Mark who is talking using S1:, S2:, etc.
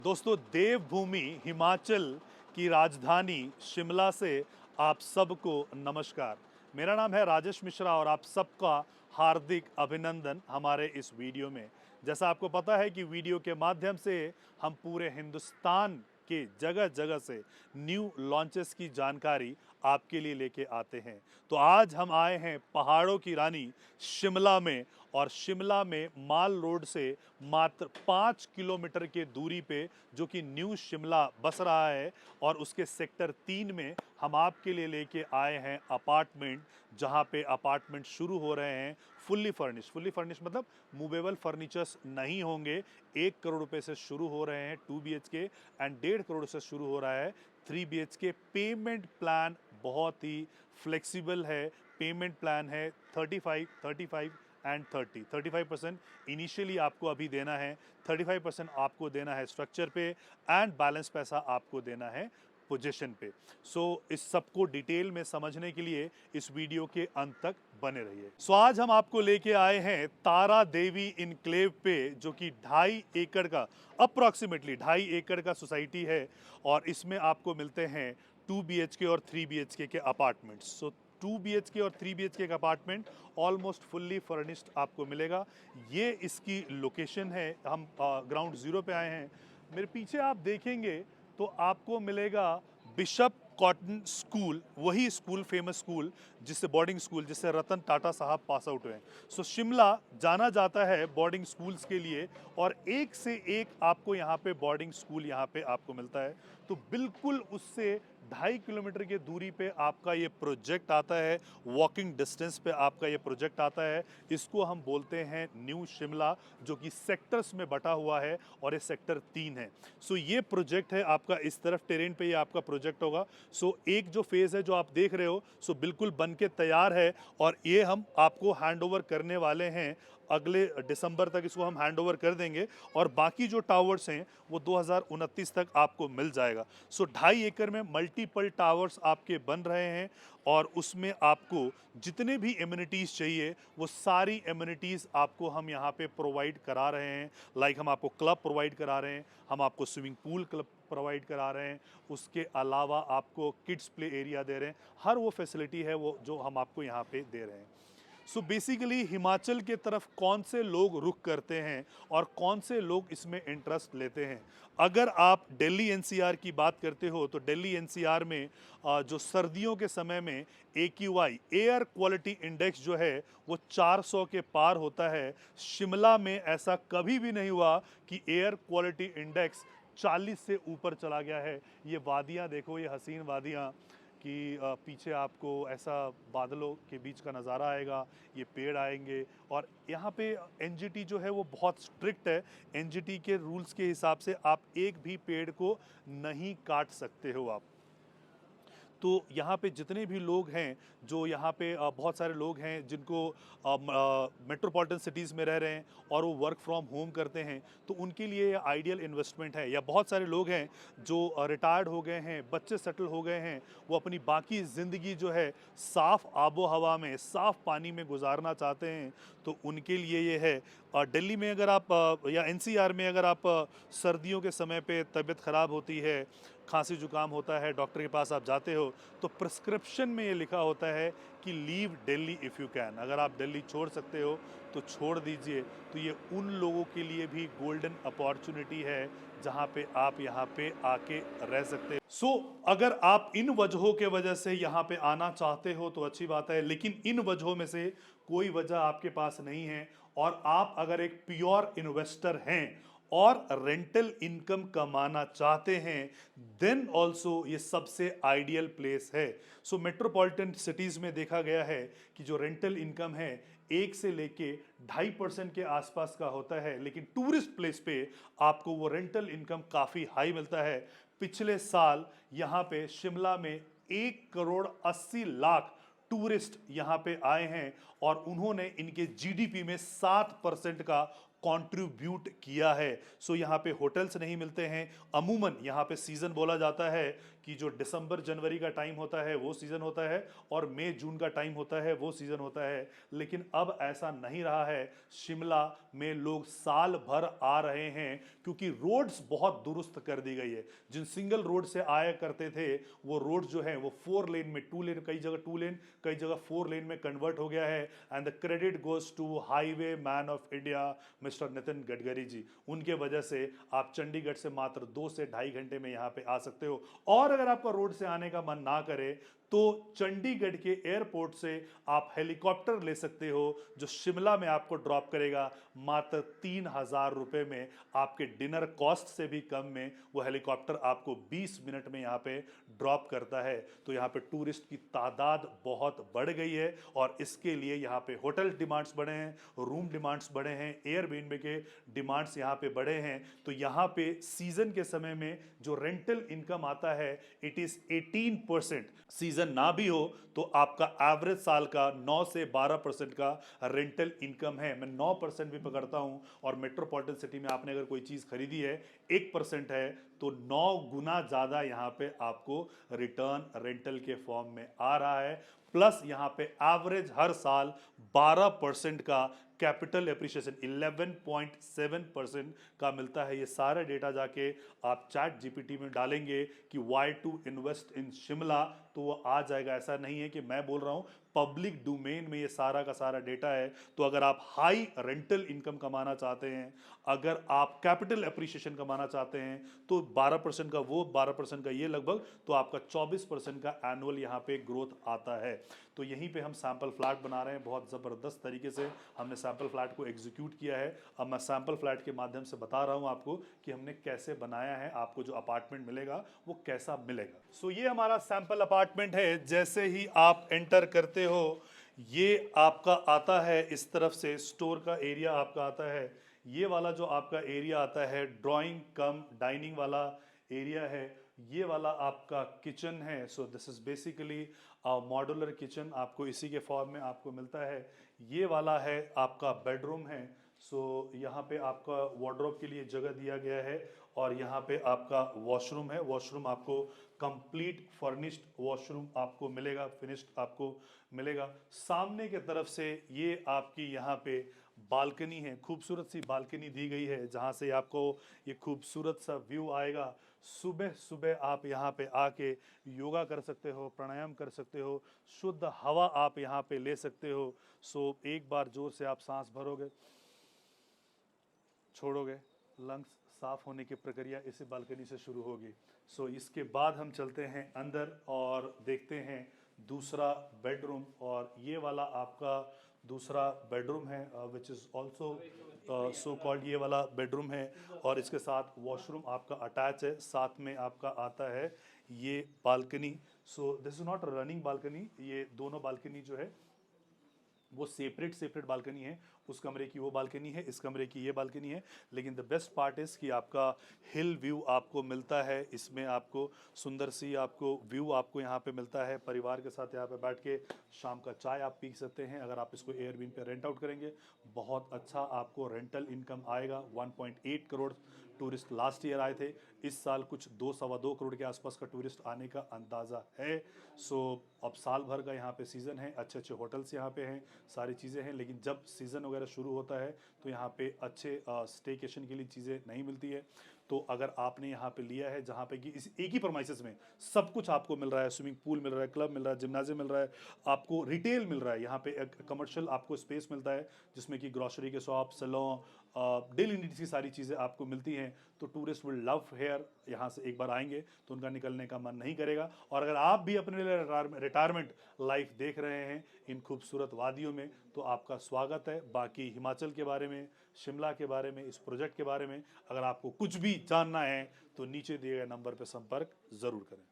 S1: दोस्तों, देवभूमि हिमाचल की राजधानी शिमला से आप सबको नमस्कार। मेरा नाम है राजेश मिश्रा और आप सबका हार्दिक अभिनंदन हमारे इस वीडियो में। जैसा आपको पता है कि वीडियो के माध्यम से हम पूरे हिंदुस्तान के जगह जगह से न्यू लॉन्चेस की जानकारी आपके लिए लेके आते हैं। तो आज हम आए हैं पहाड़ों की रानी शिमला में, और शिमला में माल रोड से मात्र 5 किलोमीटर के दूरी पे जो कि न्यू शिमला बस रहा है, और उसके सेक्टर 3 में हम आपके लिए लेके आए हैं अपार्टमेंट, जहां पे अपार्टमेंट शुरू हो रहे हैं फुल्ली फर्निश मतलब मूवेबल फर्नीचर्स नहीं होंगे। 1 करोड़ रुपए से शुरू हो रहे हैं 2 BHK एंड 1.5 करोड़ से शुरू हो रहा है 3 BHK। पेमेंट प्लान बहुत ही फ्लेक्सिबल है। पेमेंट प्लान है 35 एंड 35% इनिशियली आपको अभी देना है, 35% आपको देना है स्ट्रक्चर पे, एंड बैलेंस पैसा आपको देना है पोजीशन पे। इस सबको डिटेल में समझने के लिए इस वीडियो के अंत तक बने रहिए। आज हम आपको लेके आए हैं तारा देवी इनक्लेव पे, जो कि 2.5 एकड़ का, अप्रॉक्सीमेटली 2.5 एकड़ का सोसाइटी है, और इसमें आपको मिलते हैं 2 BHK और 3 BHK के अपार्टमेंट्स। 2 BHK और 3 BHK का अपार्टमेंट ऑलमोस्ट फुल्ली फर्निश्ड आपको मिलेगा। ये इसकी लोकेशन है। हम ग्राउंड जीरो पे आए हैं। मेरे पीछे आप देखेंगे तो आपको मिलेगा बिशप कॉटन स्कूल, वही स्कूल, फेमस स्कूल, जिससे बोर्डिंग स्कूल जिससे रतन टाटा साहब पास आउट हुए हैं। शिमला जाना जाता है बोर्डिंग स्कूल्स के लिए, और एक से एक आपको यहाँ पे बोर्डिंग स्कूल यहाँ पे आपको मिलता है। तो बिल्कुल उससे 2.5 किलोमीटर की दूरी पे आपका ये प्रोजेक्ट आता है, वॉकिंग डिस्टेंस पे आपका ये प्रोजेक्ट आता है। इसको हम बोलते हैं न्यू शिमला, जो कि सेक्टर्स में बटा हुआ है, और ये सेक्टर 3 है। ये प्रोजेक्ट है आपका, इस तरफ टेरेन पे ये आपका प्रोजेक्ट होगा। एक जो फेज है जो आप देख रहे हो, बिल्कुल बन के तैयार है, और ये हम आपको हैंड ओवर करने वाले हैं। अगले दिसंबर तक इसको हम हैंड ओवर कर देंगे, और बाकी जो टावर्स हैं वो 2029 तक आपको मिल जाएगा। 2.5 एकड़ में मल्टीपल टावर्स आपके बन रहे हैं, और उसमें आपको जितने भी एमिनिटीज़ चाहिए वो सारी एमिनिटीज़ आपको हम यहाँ पे प्रोवाइड करा रहे हैं। लाइक हम आपको क्लब प्रोवाइड करा रहे हैं, हम आपको स्विमिंग पूल क्लब प्रोवाइड करा रहे हैं, उसके अलावा आपको किड्स प्ले एरिया दे रहे हैं। हर वो फैसिलिटी है वो जो हम आपको यहाँ पे दे रहे हैं। बेसिकली हिमाचल के तरफ कौन से लोग रुख करते हैं और कौन से लोग इसमें इंटरेस्ट लेते हैं। अगर आप दिल्ली NCR की बात करते हो तो दिल्ली NCR में जो सर्दियों के समय में AQI, एयर क्वालिटी इंडेक्स जो है वो 400 के पार होता है। शिमला में ऐसा कभी भी नहीं हुआ कि एयर क्वालिटी इंडेक्स 40 से ऊपर चला गया है। ये वादियाँ देखो, ये हसीन वादियाँ, कि पीछे आपको ऐसा बादलों के बीच का नज़ारा आएगा, ये पेड़ आएंगे, और यहाँ पे NGT जो है वो बहुत स्ट्रिक्ट है। NGT के रूल्स के हिसाब से आप एक भी पेड़ को नहीं काट सकते हो आप। तो यहाँ पे जितने भी लोग हैं, जो यहाँ पे बहुत सारे लोग हैं जिनको मेट्रोपॉलिटन सिटीज़ में रह रहे हैं और वो वर्क फ्रॉम होम करते हैं, तो उनके लिए ये आइडियल इन्वेस्टमेंट है। या बहुत सारे लोग हैं जो रिटायर्ड हो गए हैं, बच्चे सेटल हो गए हैं, वो अपनी बाकी ज़िंदगी जो है साफ़ आबो हवा में, साफ़ पानी में गुजारना चाहते हैं, तो उनके लिए ये है। दिल्ली में अगर आप या NCR में अगर आप सर्दियों के समय पे तबीयत ख़राब होती है, खांसी जुकाम होता है, डॉक्टर के पास आप जाते हो, तो प्रिस्क्रिप्शन में ये लिखा होता है कि leave Delhi if you can. अगर आप दिल्ली छोड़ सकते हो तो छोड़ दीजिए। तो ये उन लोगों के लिए भी गोल्डन अपॉर्चुनिटी है जहाँ पे आप यहाँ पे आके रह सकते हो। अगर आप इन वजहों के वजह से यहाँ पे आना चाहते हो तो अच्छी बात है, लेकिन इन वजहों में से कोई वजह आपके पास नहीं है, और आप अगर एक प्योर इन्वेस्टर हैं और रेंटल इनकम कमाना चाहते हैं, देन ऑल्सो ये सबसे आइडियल प्लेस है। मेट्रोपॉलिटन सिटीज में देखा गया है कि जो रेंटल इनकम है 1 से लेके 2.5% के आसपास का होता है, लेकिन टूरिस्ट प्लेस पे आपको वो रेंटल इनकम काफी हाई मिलता है। पिछले साल यहाँ पे शिमला में 1,80,00,000 टूरिस्ट यहाँ पे आए हैं, और उन्होंने इनके GDP में 7% का कंट्रीब्यूट किया है। सो यहाँ पे होटल्स नहीं मिलते हैं। अमूमन यहाँ पे सीज़न बोला जाता है कि जो दिसंबर जनवरी का टाइम होता है वो सीज़न होता है, और मई जून का टाइम होता है वो सीज़न होता है। लेकिन अब ऐसा नहीं रहा है। शिमला में लोग साल भर आ रहे हैं क्योंकि रोड्स बहुत दुरुस्त कर दी गई है। जिन सिंगल रोड से आया करते थे वो रोड जो है वो 4 लेन में 2 लेन, कई जगह 2 लेन, कई जगह 4 लेन में कन्वर्ट हो गया है। And the credit goes to highway man of India Mister Nitin Gadkari ji. उनके वजह से आप चंडीगढ़ से मात्र 2 से 2.5 घंटे में यहाँ पे आ सकते हो। और अगर आपका रोड से आने का मन ना करे तो चंडीगढ़ के एयरपोर्ट से आप हेलीकॉप्टर ले सकते हो जो शिमला में आपको ड्रॉप करेगा मात्र 3,000 रुपए में। आपके डिनर कॉस्ट से भी कम में वो हेलीकॉप्टर आपको 20 मिनट में यहाँ पे ड्रॉप करता है। तो यहाँ पे टूरिस्ट की तादाद बहुत बढ़ गई है और इसके लिए यहाँ पे होटल डिमांड्स बढ़े हैं, रूम डिमांड्स बढ़े हैं, एयरबीएनबी के डिमांड्स यहाँ पे बढ़े हैं। तो यहाँ पे सीजन के समय में जो रेंटल इनकम आता है इट इज 18%। सीजन ना भी हो तो आपका एवरेज साल का 9 से 12% का रेंटल इनकम है। मैं 9% भी पकड़ता हूं, और मेट्रोपॉलिटन सिटी में आपने अगर कोई चीज खरीदी है 1% है तो 9 गुना ज्यादा यहां पे आपको रिटर्न रेंटल के फॉर्म में आ रहा है। प्लस यहां पे एवरेज हर साल 12% का कैपिटल एप्रिसिएशन 11.7% का मिलता है। ये सारा डेटा जाके आप चैट जीपीटी में डालेंगे कि why to invest in Shimla तो वो आ जाएगा। ऐसा नहीं है कि मैं बोल रहा हूँ, पब्लिक डोमेन में ये सारा का सारा डेटा है। तो अगर आप हाई रेंटल इनकम कमाना चाहते हैं, अगर आप कैपिटल एप्रिसिएशन कमाना चाहते हैं तो 12% का वो, 12% का ये, लगभग तो आपका 24% का एनुअल यहाँ पे ग्रोथ आता है। तो यहीं पे हम सैंपल फ्लैट बना रहे हैं। बहुत ज़बरदस्त तरीके से हमने सैंपल फ्लैट को एग्जीक्यूट किया है। अब मैं सैंपल फ्लैट के माध्यम से बता रहा हूँ आपको कि हमने कैसे बनाया है, आपको जो अपार्टमेंट मिलेगा वो कैसा मिलेगा। सो ये हमारा सैंपल अपार्टमेंट है। जैसे ही आप एंटर करते हो ये आपका आता है इस तरफ से, स्टोर का एरिया आपका आता है। ये वाला जो आपका एरिया आता है ड्राइंग कम डाइनिंग वाला एरिया है। ये वाला आपका किचन है। So this is basically modular kitchen, आपको इसी के फॉर्म में आपको मिलता है। ये वाला है आपका बेडरूम है। सो यहाँ पे आपका वार्डरोब के लिए जगह दिया गया है, और यहाँ पे आपका वॉशरूम है। वॉशरूम आपको कंप्लीट फर्निश्ड वॉशरूम आपको मिलेगा, फिनिश्ड आपको मिलेगा। सामने के तरफ से ये आपकी यहाँ पे बालकनी है, खूबसूरत सी बालकनी दी गई है जहाँ से आपको ये खूबसूरत सा व्यू आएगा। सुबह सुबह आप यहाँ पे आके योगा कर सकते हो, प्राणायाम कर सकते हो, शुद्ध हवा आप यहाँ पे ले सकते हो। सो एक बार जोर से आप सांस भरोगे, छोड़ोगे, लंग्स साफ होने की प्रक्रिया इसी बालकनी से शुरू होगी। सो इसके बाद हम चलते हैं अंदर और देखते हैं दूसरा बेडरूम। और ये वाला आपका दूसरा बेडरूम है which is also so called, ये वाला बेडरूम है, और इसके साथ वॉशरूम आपका अटैच है। साथ में आपका आता है ये balcony. So this is not running balcony, ये दोनों बालकनी जो है वो सेपरेट बालकनी है। उस कमरे की वो बालकनी है, इस कमरे की ये बालकनी है। लेकिन द बेस्ट पार्ट इज़ कि आपका हिल व्यू आपको मिलता है। इसमें आपको सुंदर सी आपको व्यू आपको यहाँ पे मिलता है। परिवार के साथ यहाँ पे बैठ के शाम का चाय आप पी सकते हैं। अगर आप इसको एयरबीएनबी पे रेंट आउट करेंगे बहुत अच्छा आपको रेंटल इनकम आएगा। 1.8 करोड़ टूरिस्ट लास्ट ईयर आए थे। इस साल कुछ 2-2.25 करोड़ के आसपास का टूरिस्ट आने का अंदाज़ा है। सो अब साल भर का यहाँ पे सीज़न है, अच्छे अच्छे होटल्स यहाँ पे हैं, सारी चीज़ें हैं। लेकिन जब सीज़न वगैरह शुरू होता है तो यहाँ पे अच्छे स्टेकेशन के लिए चीज़ें नहीं मिलती है। तो अगर आपने यहाँ पे लिया है जहाँ पे कि इस एक ही परमाइसेस में सब कुछ आपको मिल रहा है, स्विमिंग पूल मिल रहा है, क्लब मिल रहा है, जिम्नाजियम मिल रहा है, आपको रिटेल मिल रहा है, यहाँ पे एक कमर्शियल आपको स्पेस मिलता है जिसमें कि ग्रॉसरी के शॉप, सैलून, डेली नीड्स की सारी चीज़ें आपको मिलती हैं। तो टूरिस्ट विल लव हेयर, यहाँ से एक बार आएंगे तो उनका निकलने का मन नहीं करेगा। और अगर आप भी अपने लिए रिटायरमेंट लाइफ देख रहे हैं इन खूबसूरत वादियों में तो आपका स्वागत है। बाकी हिमाचल के बारे में, शिमला के बारे में, इस प्रोजेक्ट के बारे में अगर आपको कुछ भी जानना है तो नीचे दिए गए नंबर पर संपर्क ज़रूर करें।